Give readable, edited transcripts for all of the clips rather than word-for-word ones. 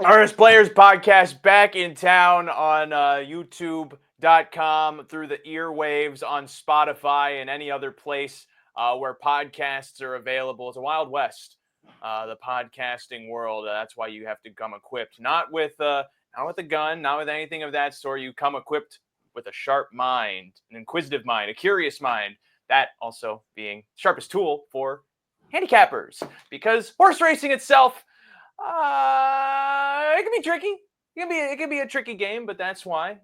Artist Players Podcast back in town on YouTube.com, through the earwaves on Spotify and any other place where podcasts are available. It's a Wild West, the podcasting world. That's why you have to come equipped, not with a gun, not with anything of that sort. You come equipped with a sharp mind, an inquisitive mind, a curious mind. That also being the sharpest tool for handicappers, because horse racing itself, it can be tricky. It can be a tricky game, but that's why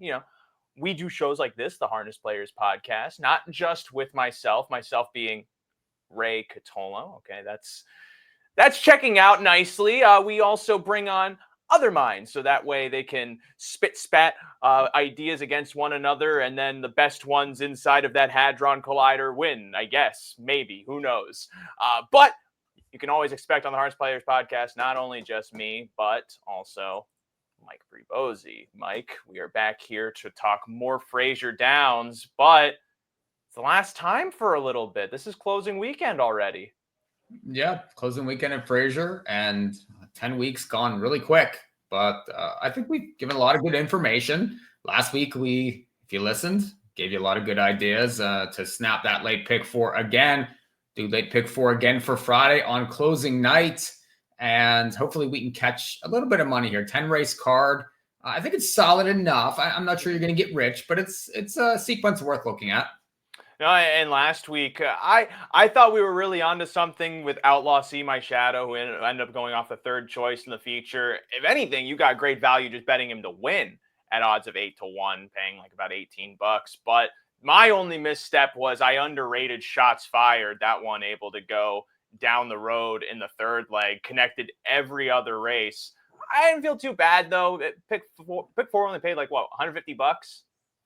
we do shows like this, the Harness Players Podcast, not just with myself myself being Ray Cotolo. Okay, that's checking out nicely. We also bring on other minds, so that way they can spat ideas against one another, and then the best ones inside of that Hadron Collider win. I guess, maybe, who knows? But you can always expect on the Harness Players Podcast not only just me, but also Mike Brebozy. Mike, we are back here to talk more Fraser Downs, but it's the last time for a little bit. This is closing weekend already. Yeah, closing weekend in Fraser, and 10 weeks gone really quick. But I think we've given a lot of good information. Last week, if you listened, gave you a lot of good ideas to snap that late pick four again. Do late pick four again for Friday on closing night. And hopefully we can catch a little bit of money here. 10 race card. I think it's solid enough. I'm not sure you're going to get rich, but it's a sequence worth looking at. No, and last week, I thought we were really onto something with Outlaw See My Shadow, who ended up going off the third choice in the feature. If anything, you got great value just betting him to win at odds of 8-1, paying like about $18. But my only misstep was I underrated Shots Fired. That one able to go down the road in the third leg, connected every other race. I didn't feel too bad though. Pick four only paid like what, $150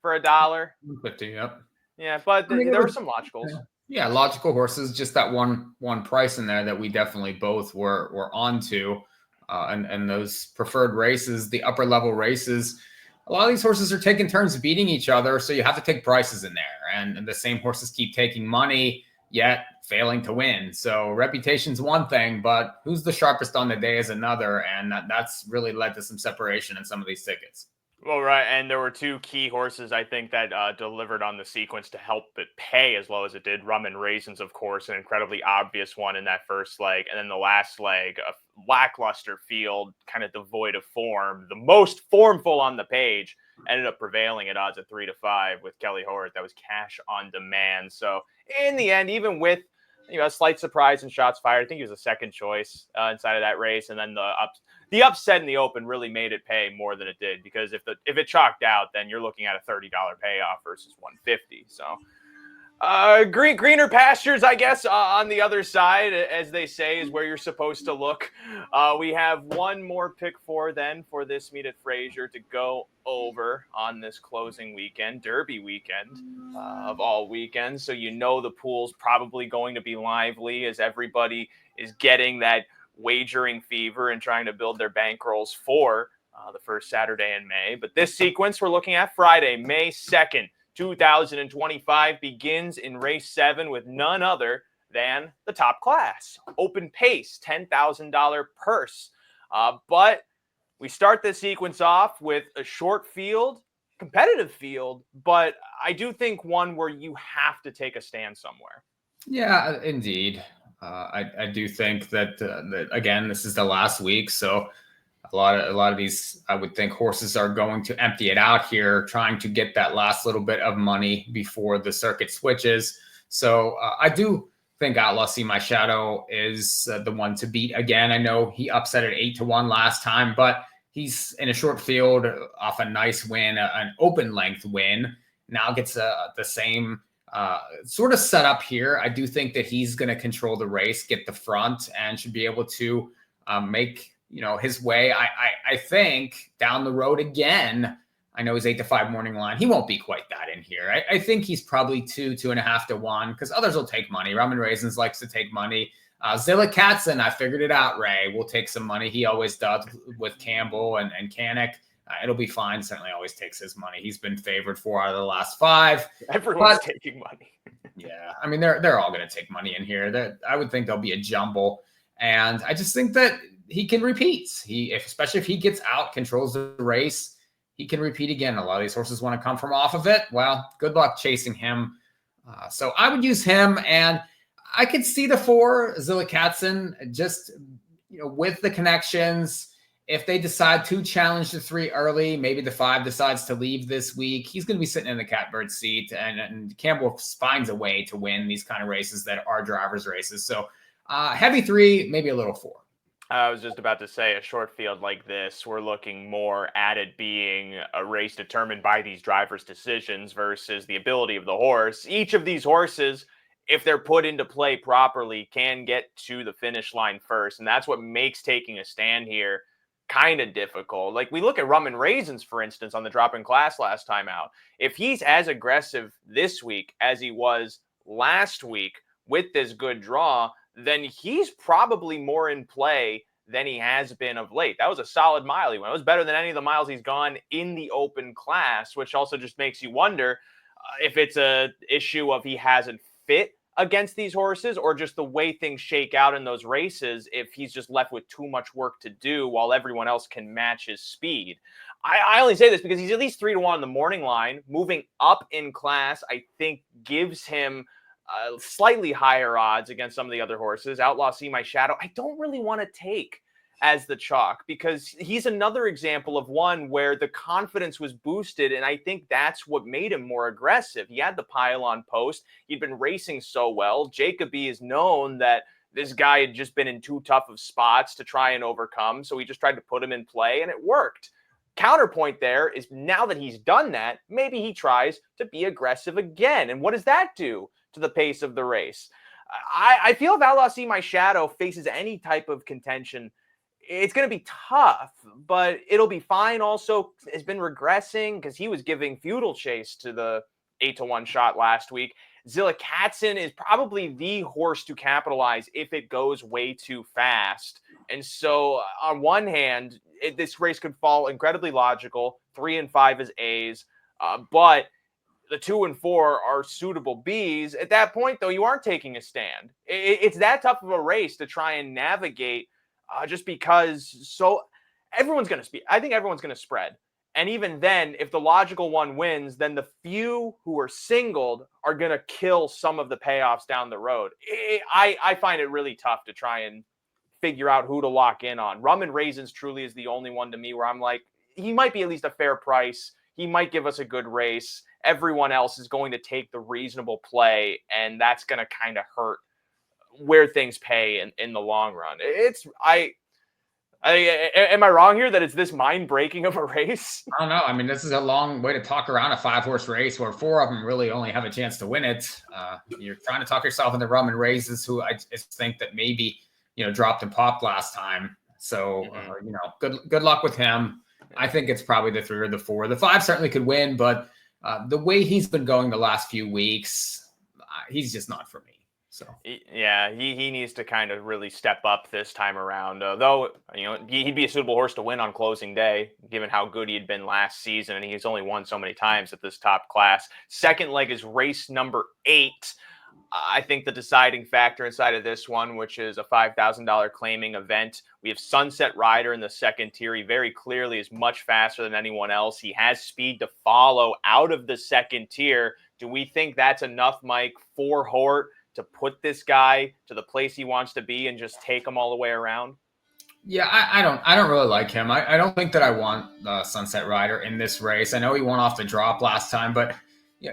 for $1. 150, yep. Yeah, but there were some logicals. Yeah, logical horses. Just that one price in there that we definitely both were onto, and those preferred races, the upper level races. A lot of these horses are taking turns beating each other, so you have to take prices in there. And the same horses keep taking money, yet failing to win. So reputation's one thing, but who's the sharpest on the day is another, and that's really led to some separation in some of these tickets. Well, right, and there were two key horses, I think, that delivered on the sequence to help it pay as low as it did. Rum and Raisins, of course, an incredibly obvious one in that first leg. And then the last leg, a lackluster field, kind of devoid of form. The most formful on the page ended up prevailing at odds of 3-5 with Kelly Hort. That was cash on demand. So in the end, even with a slight surprise in Shots Fired, I think he was a second choice inside of that race. And then the upset in the open really made it pay more than it did, because if it chalked out, then you're looking at a $30 payoff versus $150. So greener pastures, I guess, on the other side, as they say, is where you're supposed to look. We have one more pick four then for this meet at Fraser to go over on this closing weekend, Derby weekend of all weekends. So the pool's probably going to be lively as everybody is getting that wagering fever and trying to build their bankrolls for the first Saturday in May. But this sequence we're looking at Friday, May 2nd, 2025, begins in race 7 with none other than the top class. Open pace, $10,000 purse. But we start this sequence off with a short field, competitive field, but I do think one where you have to take a stand somewhere. Yeah, indeed. I do think that again, this is the last week, so a lot of these, I would think, horses are going to empty it out here, trying to get that last little bit of money before the circuit switches. So I do think Outlaw See My Shadow is the one to beat again. I know he upset at 8-1 last time, but he's in a short field off a nice win, an open length win. Now gets the same sort of setup here. I do think that he's going to control the race, get the front, and should be able to make his way. I think down the road again. I know he's 8-5 morning line. He won't be quite that in here. I think he's probably 2.5-1, because others will take money. Rum and Raisins likes to take money. Zilla Katzen, I figured it out, Ray, will take some money. He always does with Campbell and Canick. It'll be fine. Certainly always takes his money. He's been favored 4 out of the last 5. Everyone's taking money. Yeah, I mean, they're all going to take money in here. I would think there'll be a jumble. And I just think that he can repeat. Especially if he gets out, controls the race, he can repeat again. A lot of these horses want to come from off of it. Well, good luck chasing him. So I would use him, and I could see the 4, Zilla Katzen, just with the connections. If they decide to challenge the 3 early, maybe the 5 decides to leave this week, he's going to be sitting in the catbird seat, and Campbell finds a way to win these kind of races that are drivers' races. So heavy 3, maybe a little 4. I was just about to say, a short field like this, we're looking more at it being a race determined by these drivers' decisions versus the ability of the horse. Each of these horses, if they're put into play properly, can get to the finish line first. And that's what makes taking a stand here kind of difficult. Like, we look at Rum and Raisins, for instance, on the drop in class last time out. If he's as aggressive this week as he was last week with this good draw, then he's probably more in play than he has been of late. That was a solid mile he went. It was better than any of the miles he's gone in the open class, which also just makes you wonder if it's a issue of he hasn't fit against these horses, or just the way things shake out in those races, if he's just left with too much work to do while everyone else can match his speed. I only say this because he's at least 3-1 on the morning line. Moving up in class, I think, gives him slightly higher odds against some of the other horses. Outlaw See My Shadow, I don't really want to take as the chalk, because he's another example of one where the confidence was boosted, and I think that's what made him more aggressive. He had the pylon post. He'd been racing so well. Jacoby is known that this guy had just been in too tough of spots to try and overcome, so he just tried to put him in play, and it worked. Counterpoint there is, now that he's done that, maybe he tries to be aggressive again. And what does that do to the pace of the race? I feel if Outlaw See My Shadow faces any type of contention, it's going to be tough, but it'll be fine. Also, has been regressing because he was giving Feudal Chase to the 8-1 shot last week. Zilla Katzen is probably the horse to capitalize if it goes way too fast. And so on one hand, this race could fall incredibly logical. 3 and 5 is A's, but the 2 and 4 are suitable B's. At that point, though, you aren't taking a stand. It's that tough of a race to try and navigate, just because everyone's going to speed. I think everyone's going to spread. And even then, if the logical one wins, then the few who are singled are going to kill some of the payoffs down the road. I find it really tough to try and figure out who to lock in on. Rum and Raisins truly is the only one to me where I'm like, he might be at least a fair price. He might give us a good race. Everyone else is going to take the reasonable play, and that's going to kind of hurt where things pay in the long run. Am I wrong here that it's this mind-breaking of a race? I don't know. I mean, this is a long way to talk around a 5-horse race where 4 of them really only have a chance to win it. You're trying to talk yourself into Rum and Raisins, who I just think that maybe, dropped and popped last time. So, good luck with him. I think it's probably the 3 or the 4. The 5 certainly could win, but the way he's been going the last few weeks, he's just not for me. So yeah, he needs to kind of really step up this time around. Though, he'd be a suitable horse to win on closing day, given how good he had been last season, and he's only won so many times at this top class. Second leg is race number 8. I think the deciding factor inside of this one, which is a $5,000 claiming event, we have Sunset Rider in the second tier. He very clearly is much faster than anyone else. He has speed to follow out of the second tier. Do we think that's enough, Mike, for Hort to put this guy to the place he wants to be and just take him all the way around? Yeah, I don't really like him. I don't think that I want Sunset Rider in this race. I know he went off the drop last time, but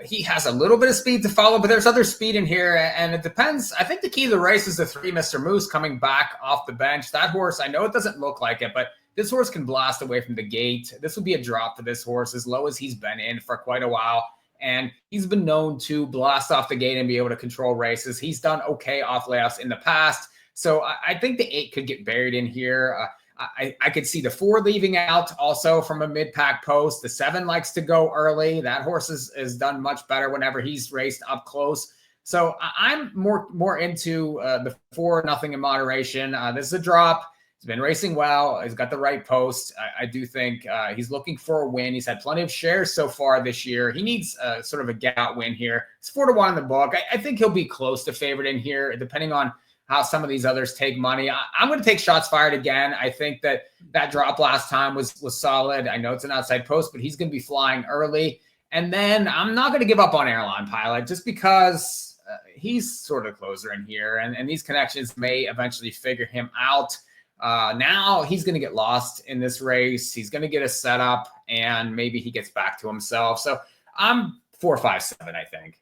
he has a little bit of speed to follow, but there's other speed in here, and it depends. I think the key to the race is the 3 Mr. Moose coming back off the bench. That horse, I know it doesn't look like it, but this horse can blast away from the gate. This would be a drop to this horse, as low as he's been in for quite a while. And he's been known to blast off the gate and be able to control races. He's done okay off layuffs in the past. So I think the 8 could get buried in here. I could see the 4 leaving out also from a mid-pack post. The 7 likes to go early. That horse is done much better whenever he's raced up close. So I'm more into the 4, nothing in moderation. This is a drop. He's been racing well. He's got the right post. I do think he's looking for a win. He's had plenty of shares so far this year. He needs sort of a get-out win here. It's 4-1 in the book. I think he'll be close to favorite in here, depending on how some of these others take money. I'm going to take shots fired again. I think that drop last time was solid. I know it's an outside post, but he's going to be flying early. And then I'm not going to give up on Airline Pilot just because he's sort of closer in here, and these connections may eventually figure him out. Now he's going to get lost in this race. He's going to get a setup, and maybe he gets back to himself. So I'm 4, 5, 7, I think.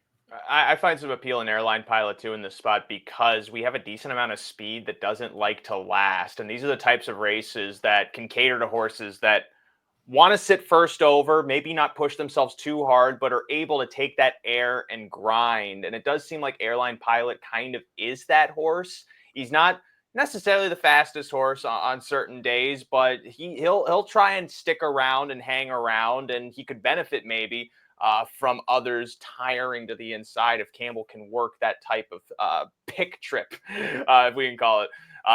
I find some appeal in Airline Pilot too in this spot because we have a decent amount of speed that doesn't like to last. And these are the types of races that can cater to horses that want to sit first over, maybe not push themselves too hard, but are able to take that air and grind. And it does seem like Airline Pilot kind of is that horse. He's not necessarily the fastest horse on certain days, but he'll try and stick around and hang around, and he could benefit maybe from others tiring to the inside if Campbell can work that type of pick trip, if we can call it.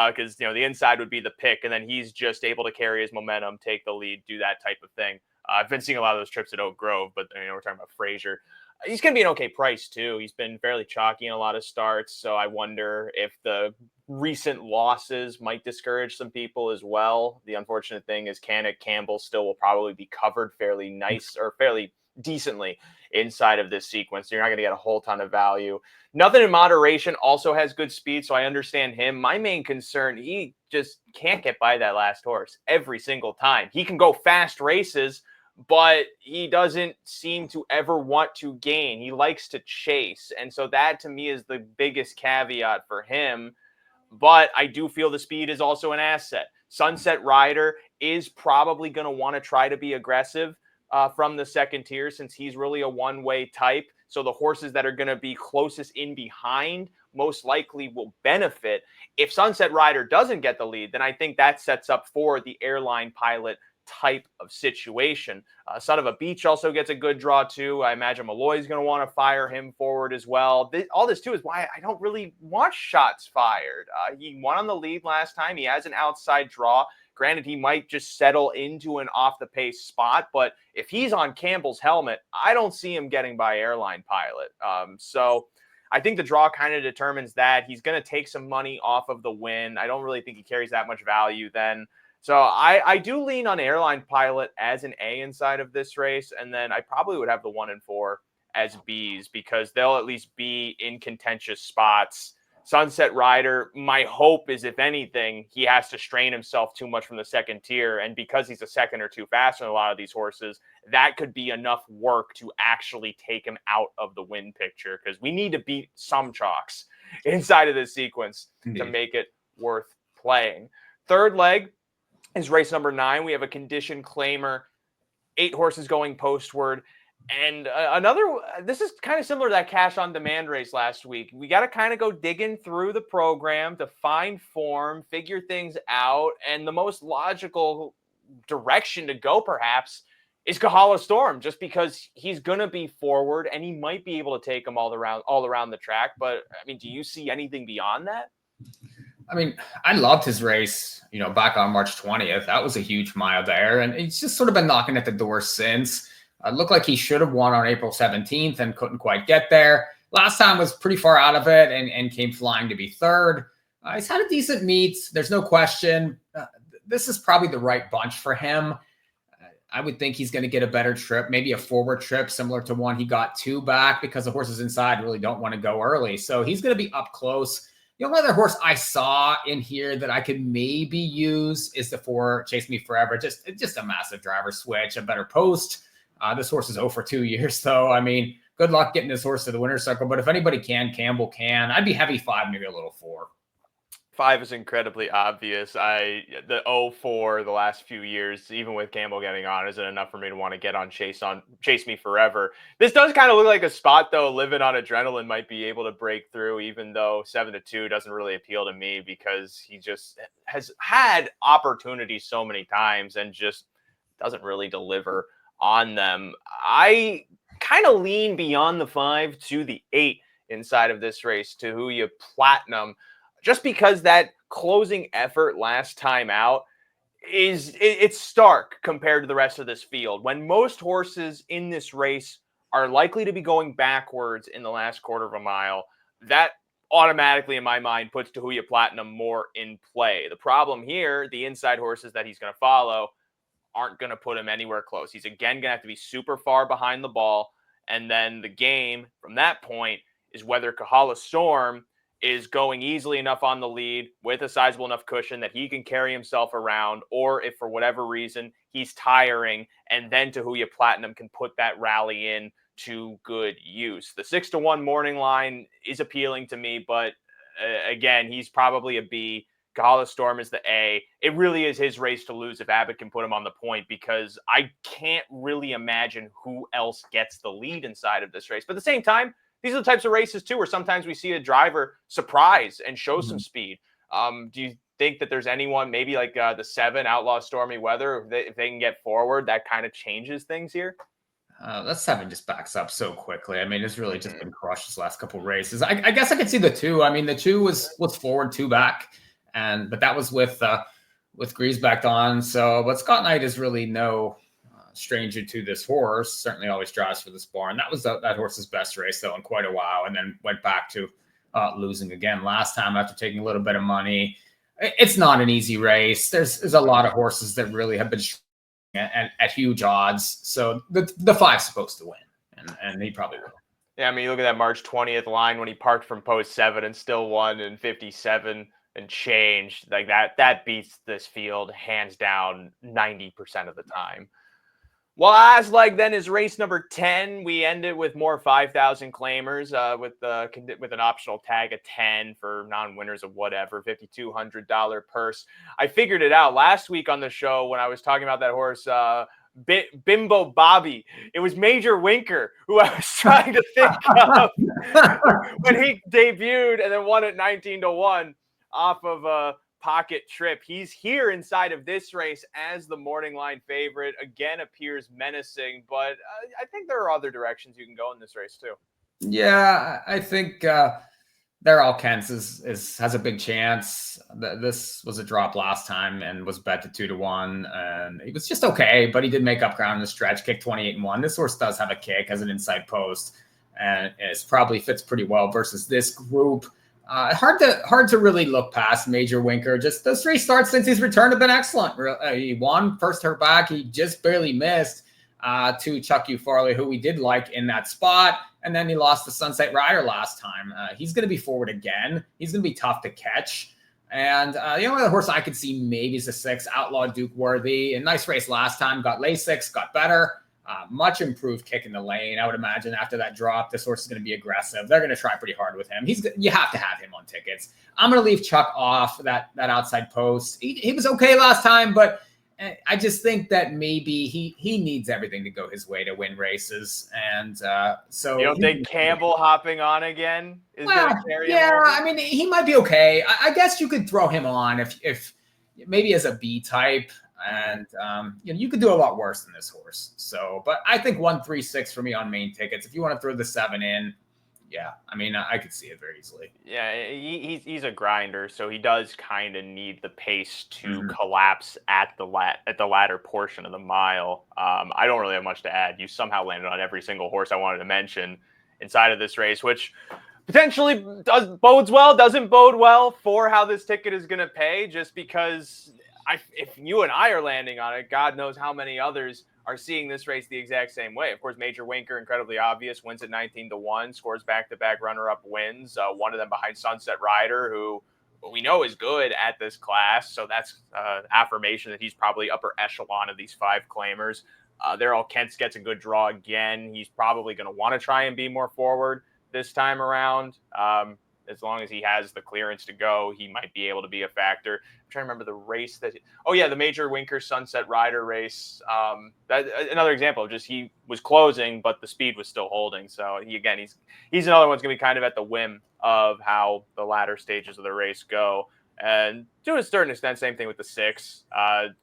Because the inside would be the pick, and then he's just able to carry his momentum, take the lead, do that type of thing. I've been seeing a lot of those trips at Oak Grove, but we're talking about Fraser. He's going to be an okay price too. He's been fairly chalky in a lot of starts, so I wonder if the recent losses might discourage some people as well. The unfortunate thing is Campbell still will probably be covered fairly nice or fairly decently inside of this sequence. So you're not going to get a whole ton of value. Nothing in Moderation also has good speed, so I understand him. My main concern, he just can't get by that last horse every single time. He can go fast races, but he doesn't seem to ever want to gain. He likes to chase. And so that to me is the biggest caveat for him. But I do feel the speed is also an asset. Sunset Rider is probably going to want to try to be aggressive from the second tier, since he's really a one-way type. So the horses that are going to be closest in behind most likely will benefit. If Sunset Rider doesn't get the lead, then I think that sets up for the Airline Pilot type of situation. Son of a Beach also gets a good draw too. I imagine Malloy's going to want to fire him forward as well. All this too is why I don't really want shots fired. He won on the lead last time. He has an outside draw. Granted, he might just settle into an off-the-pace spot, but if he's on Campbell's helmet, I don't see him getting by Airline Pilot. So I think the draw kind of determines that. He's going to take some money off of the win. I don't really think he carries that much value then. So I do lean on Airline Pilot as an A inside of this race, and then I probably would have the 1 and 4 as Bs because they'll at least be in contentious spots. Sunset Rider, my hope is, if anything, he has to strain himself too much from the second tier. And because he's a second or two faster than a lot of these horses, that could be enough work to actually take him out of the win picture, because we need to beat some chalks inside of this sequence to make it worth playing. Third leg is race number 9. We have a condition claimer, 8 horses going postward. And this is kind of similar to that cash on demand race last week. We got to kind of go digging through the program to find form, figure things out. And the most logical direction to go perhaps is Cotolo Storm, just because he's going to be forward and he might be able to take them all around the track. But I mean, do you see anything beyond that? I mean, I loved his race, back on March 20th. That was a huge mile there. And he's just sort of been knocking at the door since. It looked like he should have won on April 17th and couldn't quite get there. Last time was pretty far out of it and came flying to be third. He's had a decent meet. There's no question. This is probably the right bunch for him. I would think he's going to get a better trip, maybe a forward trip similar to one he got 2 back, because the horses inside really don't want to go early. So he's going to be up close. The only other horse I saw in here that I could maybe use is the 4 Chase Me Forever. Just a massive driver switch, a better post. This horse is 0 for 2 years, though. I mean, good luck getting this horse to the winner's circle. But if anybody can, Campbell can. I'd be heavy 5, maybe a little 4. 5 is incredibly obvious. The 0-4 the last few years, even with Campbell getting on, isn't enough for me to want to get on Chase Me Forever. This does kind of look like a spot, though, Living on Adrenaline might be able to break through, even though 7-2 doesn't really appeal to me, because he just has had opportunities so many times and just doesn't really deliver on them. I kind of lean beyond the 5 to the 8 inside of this race, to who you Platinum, just because that closing effort last time out it's stark compared to the rest of this field. When most horses in this race are likely to be going backwards in the last quarter of a mile, that automatically in my mind puts Tahuya Platinum more in play. The problem here, the inside horses that he's going to follow aren't going to put him anywhere close. He's again going to have to be super far behind the ball. And then the game from that point is whether Kahala Storm is going easily enough on the lead with a sizable enough cushion that he can carry himself around, or if for whatever reason he's tiring, and then Tahuya Platinum can put that rally in to good use. The 6-1 morning line is appealing to me, but again, he's probably a B. Kahala Storm is the A. It really is his race to lose if Abbott can put him on the point, because I can't really imagine who else gets the lead inside of this race. But at the same time, these are the types of races too where sometimes we see a driver surprise and show some speed. Do you think that there's anyone, maybe like the 7 Outlaw Stormy Weather, if they can get forward, that kind of changes things here? That 7 just backs up so quickly. I mean, it's really just been crushed this last couple of races. I guess I could see the 2. I mean, the 2 was forward, 2 back, but that was with Griesbach on. So, but Scott Knight is really no stranger to this horse. Certainly always drives for this barn. That was that horse's best race though in quite a while, and then went back to losing again last time after taking a little bit of money. It's not an easy race. There's a lot of horses that really have been at huge odds. So the 5's supposed to win, and he probably will. Yeah, I mean, you look at that March 20th line when he parked from post 7 and still won in 57 and changed. Like that beats this field hands down 90% of the time. Well, as like then is race number 10. We ended with more 5,000 claimers with an optional tag of 10 for non-winners of whatever, $5,200 purse. I figured it out last week on the show when I was talking about that horse, Bimbo Bobby. It was Major Winker who I was trying to think of when he debuted and then won at 19-1 off of a pocket trip. He's here inside of this race as the morning line favorite. Again, appears menacing, but I think there are other directions you can go in this race too. Yeah, I think They're All Kents has a big chance. This was a drop last time and was bet to 2-1, and he was just okay, but he did make up ground in the stretch, kick 28-1. This horse does have a kick as an inside post, and it probably fits pretty well versus this group. Hard to really look past Major Winker. Just those 3 starts since he's returned have been excellent. He won first hurt back. He just barely missed to Chuck U. Farley, who we did like in that spot. And then he lost to Sunset Rider last time. He's going to be forward again. He's going to be tough to catch. And the only other horse I could see maybe is a 6, Outlaw Duke Worthy. A nice race last time. Got Lasix, got better. Much improved kick in the lane. I would imagine after that drop, this horse is going to be aggressive. They're going to try pretty hard with him. You have to have him on tickets. I'm going to leave Chuck off that outside post. He was okay last time, but I just think that maybe he needs everything to go his way to win races. And so you don't think Campbell hopping on again is going to carry him over? I mean, he might be okay. I guess you could throw him on if maybe as a B type. And you could do a lot worse than this horse. So, but I think 1, 3, 6 for me on main tickets. If you want to throw the 7 in, yeah, I mean, I could see it very easily. Yeah, he's a grinder, so he does kind of need the pace to collapse at the latter portion of the mile. I don't really have much to add. You somehow landed on every single horse I wanted to mention inside of this race, which potentially doesn't bode well for how this ticket is going to pay, just because if you and I are landing on it, God knows how many others are seeing this race the exact same way. Of course, Major Winker, incredibly obvious, wins at 19-1, scores back-to-back runner-up wins. One of them behind Sunset Rider, who we know is good at this class. So that's affirmation that he's probably upper echelon of these 5 claimers. They're All Kents gets a good draw again. He's probably going to want to try and be more forward this time around. As long as he has the clearance to go, he might be able to be a factor. I'm trying to remember the race the Major Winker Sunset Rider race. That another example of just he was closing, but the speed was still holding. So he's another one's going to be kind of at the whim of how the latter stages of the race go. And to a certain extent, same thing with the 6.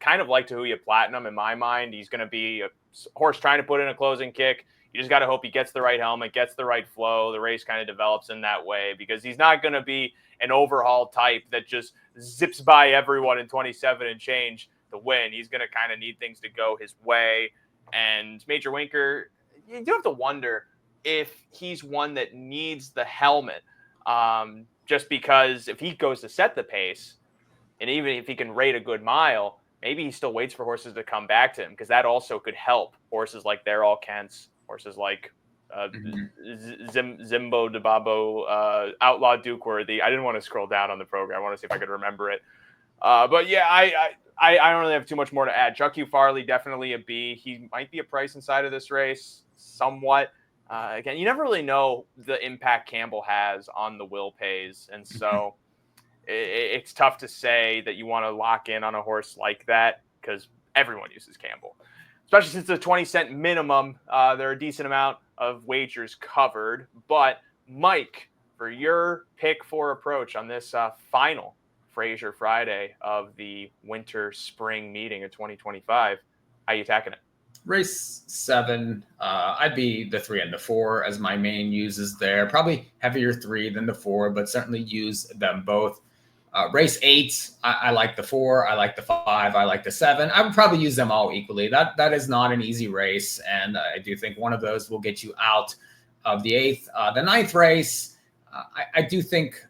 Kind of like Tahuya Platinum in my mind. He's going to be a horse trying to put in a closing kick. You just got to hope he gets the right helmet, gets the right flow. The race kind of develops in that way, because he's not going to be an overhaul type that just zips by everyone in 27 and change to win. He's going to kind of need things to go his way. And Major Winker, you do have to wonder if he's one that needs the helmet. just because if he goes to set the pace, and even if he can rate a good mile, maybe he still waits for horses to come back to him, because that also could help horses like They're All Kents, horses like Zimbo DeBabo, Outlaw Dukeworthy. I didn't want to scroll down on the program. I want to see if I could remember it. But yeah, I don't really have too much more to add. Chuck Hugh Farley, definitely a B. He might be a price inside of this race, somewhat. Again, you never really know the impact Campbell has on the Will Pays, and so it's tough to say that you want to lock in on a horse like that, because everyone uses Campbell, especially since it's a 20-cent minimum. There are a decent amount of wagers covered. But Mike, for your pick 4 approach on this final Fraser Friday of the winter spring meeting of 2025, how are you attacking it? Race 7, I'd be the 3 and the 4 as my main uses there. Probably heavier 3 than the 4, but certainly use them both. Race 8, I like the 4, I like the 5, I like the 7. I would probably use them all equally. That is not an easy race, and I do think one of those will get you out of the 8th. The 9th race, I do think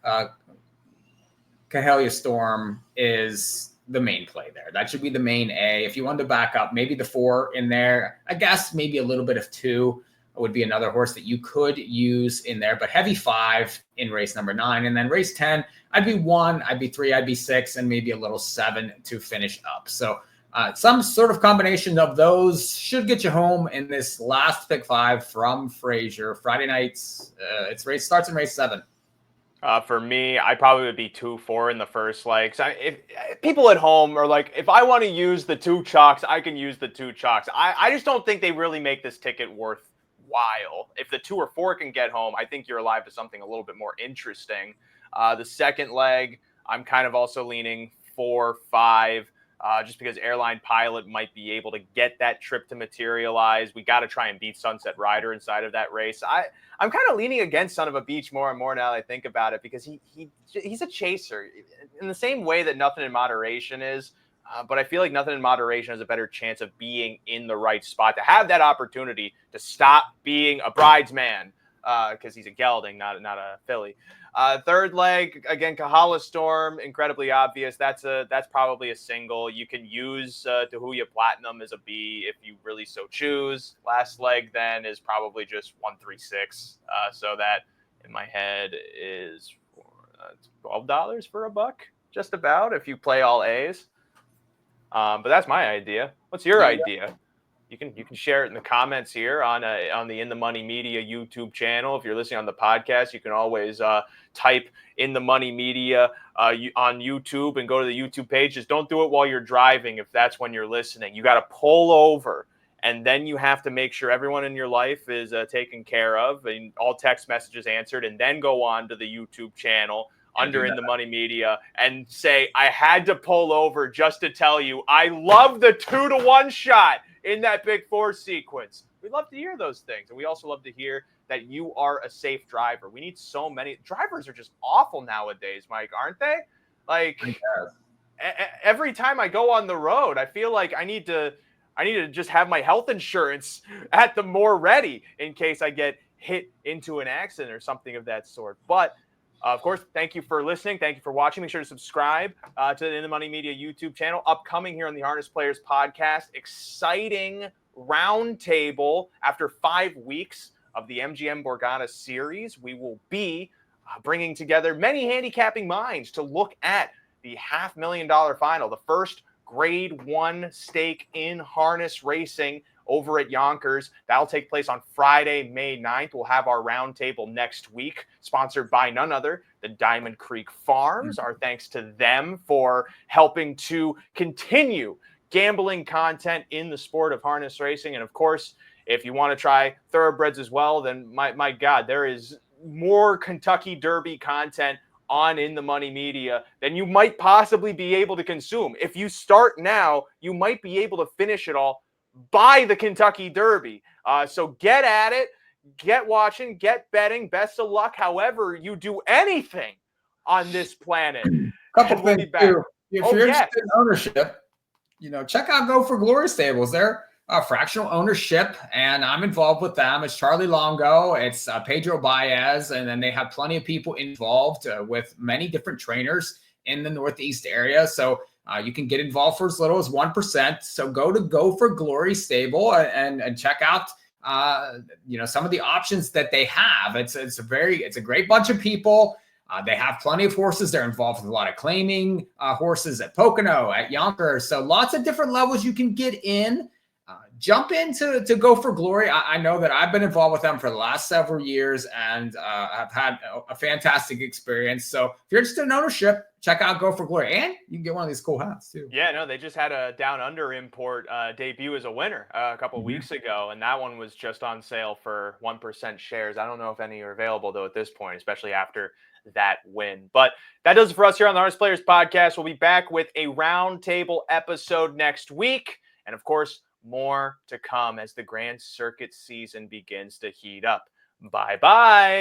Cahelia Storm is the main play there. That should be the main A. If you wanted to back up, maybe the 4 in there. I guess maybe a little bit of 2 would be another horse that you could use in there, but heavy 5 in race number 9. And then race 10, I'd be 1, I'd be 3, I'd be 6, and maybe a little 7 to finish up. So some sort of combination of those should get you home in this last pick 5 from Fraser. Friday nights, race starts in race 7. For me, I probably would be 2-4 in the first leg. So if people at home are like, if I want to use the 2 chalks, I can use the 2 chalks. I just don't think they really make this ticket worthwhile. If the 2 or 4 can get home, I think you're alive to something a little bit more interesting. The second leg, I'm kind of also leaning 4-5. Just because Airline Pilot might be able to get that trip to materialize. We got to try and beat Sunset Rider inside of that race. I'm kind of leaning against Son of a Beach more and more now that I think about it, because he's a chaser in the same way that Nothing in Moderation is. But I feel like Nothing in Moderation has a better chance of being in the right spot to have that opportunity to stop being a bridesman, because he's a gelding, not a filly. Third leg, again, Cahelia Storm, incredibly obvious. That's probably a single. You can use Tahuya Platinum as a B if you really so choose. Last leg then is probably just 136. So that in my head is $12 for a buck, just about, if you play all A's. But that's my idea. What's your idea? You can share it in the comments here on the In the Money Media YouTube channel. If you're listening on the podcast, you can always type In the Money Media on YouTube and go to the YouTube page. Just don't do it while you're driving if that's when you're listening. You got to pull over, and then you have to make sure everyone in your life is taken care of and all text messages answered, and then go on to the YouTube channel under In the Money Media and say, I had to pull over just to tell you I love the 2-to-1 shot in that big 4 sequence. We love to hear those things. And we also love to hear that you are a safe driver. We need so many. Drivers are just awful nowadays, Mike, aren't they? Like, every time I go on the road, I feel like I need to just have my health insurance at the more ready in case I get hit into an accident or something of that sort. But of course, thank you for listening. Thank you for watching. Make sure to subscribe to the In the Money Media YouTube channel. Upcoming here on the Harness Players Podcast, exciting roundtable after 5 weeks of the MGM Borgata series. We will be bringing together many handicapping minds to look at the $500,000 final, the first Grade 1 stake in harness racing over at Yonkers. That'll take place on Friday, May 9th. We'll have our roundtable next week, sponsored by none other than Diamond Creek Farms. Our thanks to them for helping to continue gambling content in the sport of harness racing. And of course, if you want to try thoroughbreds as well, then my God, there is more Kentucky Derby content on In the Money Media than you might possibly be able to consume. If you start now, you might be able to finish it all by the Kentucky Derby. So get at it, get watching, get betting. Best of luck, however you do anything on this planet. Couple things too. If you're interested in ownership, check out Go for Glory Stables. They're Fractional ownership, and I'm involved with them. It's Charlie Longo, it's Pedro Baez, and then they have plenty of people involved with many different trainers in the Northeast area. So you can get involved for as little as 1%. So go for Glory Stable and check out some of the options that they have. It's a great bunch of people. They have plenty of horses. They're involved with a lot of claiming horses at Pocono, at Yonkers. So lots of different levels you can get in. Jump in to Go for Glory. I know that I've been involved with them for the last several years, and I've had a fantastic experience. So if you're interested in ownership, check out Go for Glory, and you can get one of these cool hats too. Yeah, no, they just had a Down Under import debut as a winner a couple weeks ago, and that one was just on sale for 1% shares. I don't know if any are available though at this point, especially after that win. But that does it for us here on the Harness Players Podcast. We'll be back with a roundtable episode next week, and of course, more to come as the Grand Circuit season begins to heat up. Bye-bye.